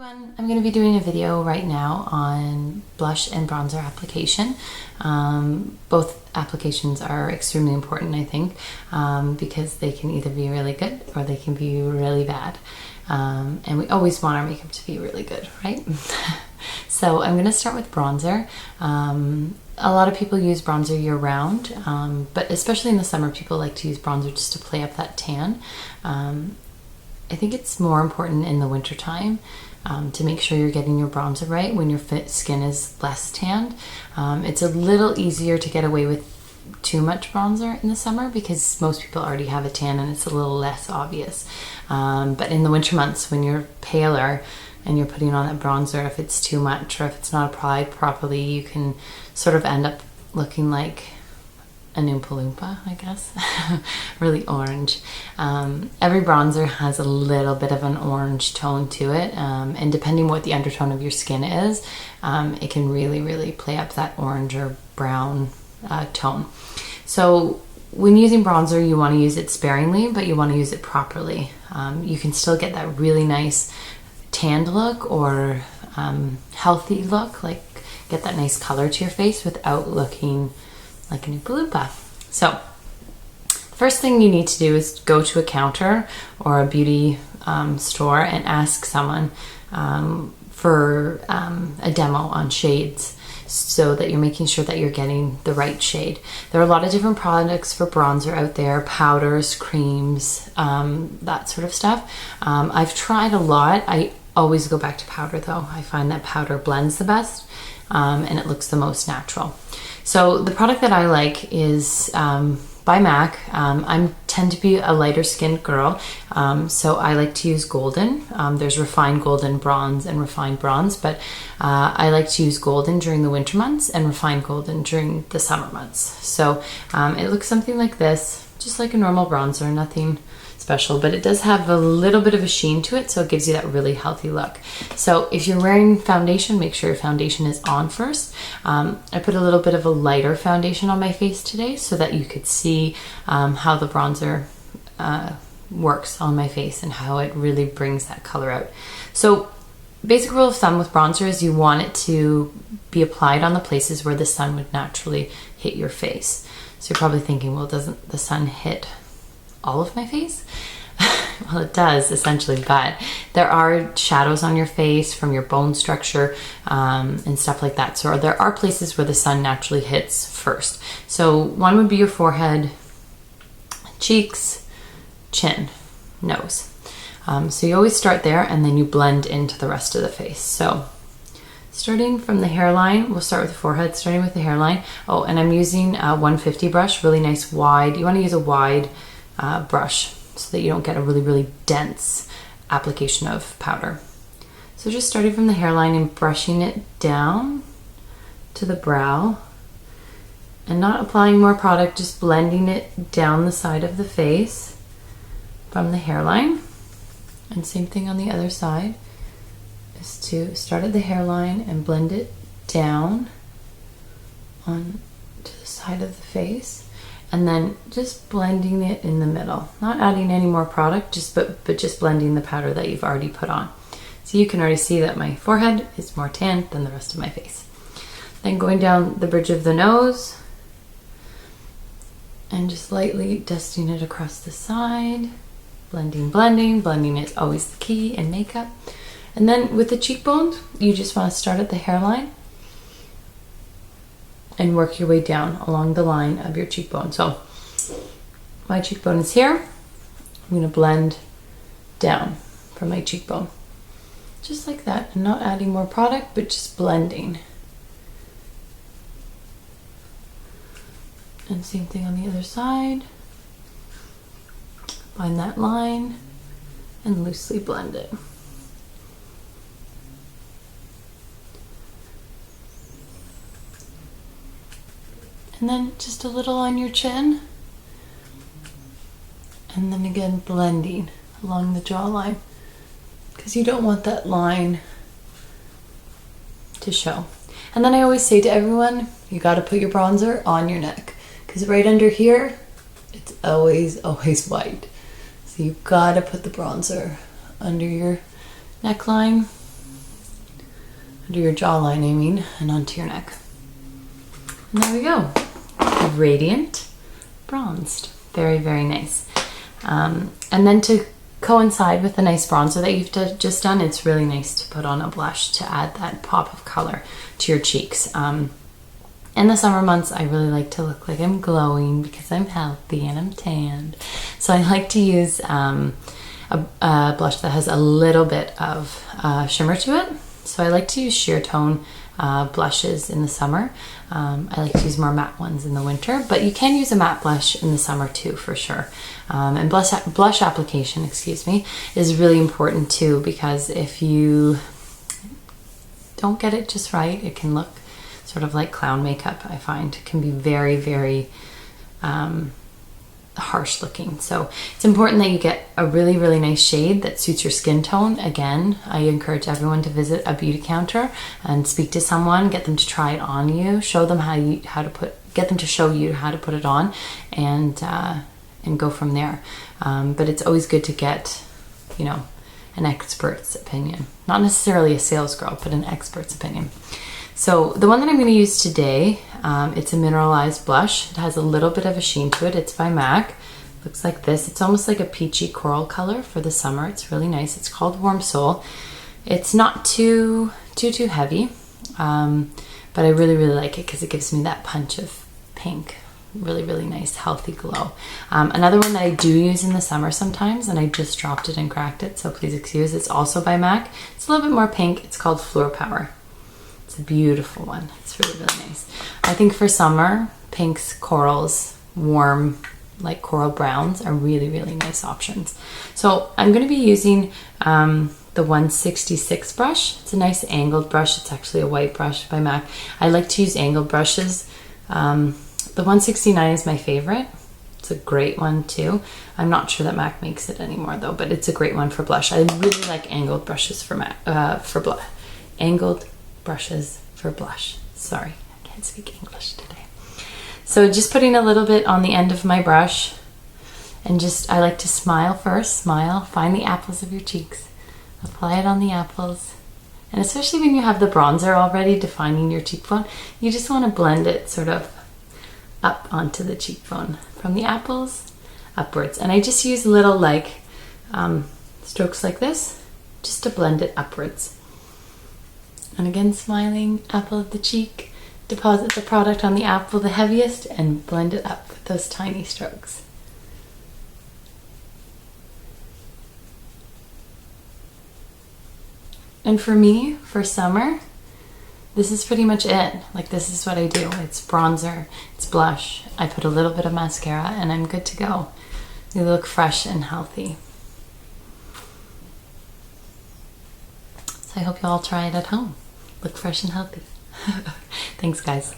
everyone, I'm going to be doing a video right now on blush and bronzer application. Both applications are extremely important, I think, because they can either be really good or they can be really bad. And we always want our makeup to be really good, right? So I'm going to start with bronzer. A lot of people use bronzer year round, but especially in the summer, people like to use bronzer just to play up that tan. I think it's more important in the winter time to make sure you're getting your bronzer right when your skin is less tanned. It's a little easier to get away with too much bronzer in the summer because most people already have a tan and it's a little less obvious. But in the winter months when you're paler and you're putting on that bronzer, if it's too much or if it's not applied properly, you can sort of end up looking like an Oompa Loompa, I guess. Really orange. Every bronzer has a little bit of an orange tone to it, and depending what the undertone of your skin is, it can really play up that orange or brown tone. So when using bronzer, you want to use it sparingly, but you want to use it properly. You can still get that really nice tanned look or healthy look, like get that nice color to your face without looking like an Oompa Loompa. So first thing you need to do is go to a counter or a beauty store and ask someone for a demo on shades so that you're making sure that you're getting the right shade. There are a lot of different products for bronzer out there, powders, creams, that sort of stuff. I've tried a lot. I always go back to powder though. I find that powder blends the best and it looks the most natural. So the product that I like is by MAC. I tend to be a lighter skinned girl, so I like to use golden. There's refined golden bronze and refined bronze, but I like to use golden during the winter months and refined golden during the summer months. So it looks something like this, just like a normal bronzer, nothing special, but it does have a little bit of a sheen to it, so it gives you that really healthy look. So if you're wearing foundation, make sure your foundation is on first. I put a little bit of a lighter foundation on my face today so that you could see how the bronzer works on my face and how it really brings that color out. So basic rule of thumb with bronzer is you want it to be applied on the places where the sun would naturally hit your face. So you're probably thinking, well, doesn't the sun hit all of my face? Well, it does essentially, but there are shadows on your face from your bone structure and stuff like that. So there are places where the sun naturally hits first. So one would be your forehead, cheeks, chin, nose. So you always start there and then you blend into the rest of the face. So starting from the hairline, we'll start with the forehead, starting with the hairline. Oh, and I'm using a 150 brush, really nice wide. You want to use a wide brush so that you don't get a really dense application of powder. So just starting from the hairline and brushing it down to the brow and not applying more product, just blending it down the side of the face from the hairline. And same thing on the other side, is to start at the hairline and blend it down on to the side of the face. And then just blending it in the middle, not adding any more product, but just blending the powder that you've already put on. So you can already see that my forehead is more tanned than the rest of my face. Then going down the bridge of the nose and just lightly dusting it across the side. Blending is always the key in makeup. And then with the cheekbones, you just want to start at the hairline and work your way down along the line of your cheekbone. So my cheekbone is here. I'm going to blend down from my cheekbone. Just like that, and not adding more product, but just blending. And same thing on the other side. Find that line and loosely blend it. And then just a little on your chin. And then again, blending along the jawline, because you don't want that line to show. And then I always say to everyone, you got to put your bronzer on your neck, because right under here, it's always white. So you've got to put the bronzer under your neckline under your jawline, I mean, and onto your neck. And there we go. Radiant, bronzed. Very, very nice. And then to coincide with the nice bronzer that you've just done, it's really nice to put on a blush to add that pop of color to your cheeks. In the summer months, I really like to look like I'm glowing because I'm healthy and I'm tanned. So I like to use a blush that has a little bit of shimmer to it. So I like to use sheer tone blushes in the summer. I like to use more matte ones in the winter, but you can use a matte blush in the summer too, for sure. And blush application, excuse me, is really important too, because if you don't get it just right, it can look sort of like clown makeup. I find it can be very, very harsh looking. So it's important that you get a really, really nice shade that suits your skin tone. Again, I encourage everyone to visit a beauty counter and speak to someone, get them to try it on you, show them get them to show you how to put it on, and go from there. But it's always good to get, you know, an expert's opinion. Not necessarily a sales girl, but an expert's opinion. So the one that I'm going to use today, it's a mineralized blush. It has a little bit of a sheen to it. It's by MAC. Looks like this. It's almost like a peachy coral color for the summer. It's really nice. It's called Warm Soul. It's not too heavy, but I really, really like it because it gives me that punch of pink. Really, really nice, healthy glow. Another one that I do use in the summer sometimes, and I just dropped it and cracked it, so please excuse. It's also by MAC. It's a little bit more pink. It's called Floor Power. It's a beautiful one. It's really, really nice. I think for summer, pinks, corals, warm, like coral browns are really, really nice options. So I'm going to be using the 166 brush. It's a nice angled brush. It's actually a white brush by MAC. I like to use angled brushes. The 169 is my favorite. It's a great one too. I'm not sure that MAC makes it anymore though, but it's a great one for blush. I really like angled brushes for blush. Angled brushes for blush. Sorry, I can't speak English today. So just putting a little bit on the end of my brush, and I like to smile first. Smile, find the apples of your cheeks, apply it on the apples, and especially when you have the bronzer already defining your cheekbone, you just want to blend it sort of up onto the cheekbone from the apples upwards. And I just use little like strokes like this just to blend it upwards. And again, smiling, apple of the cheek, deposit the product on the apple the heaviest and blend it up with those tiny strokes. And for me, for summer, this is pretty much it. Like, this is what I do. It's bronzer, it's blush, I put a little bit of mascara, and I'm good to go. You look fresh and healthy. So I hope you all try it at home. Look fresh and healthy. Thanks, guys.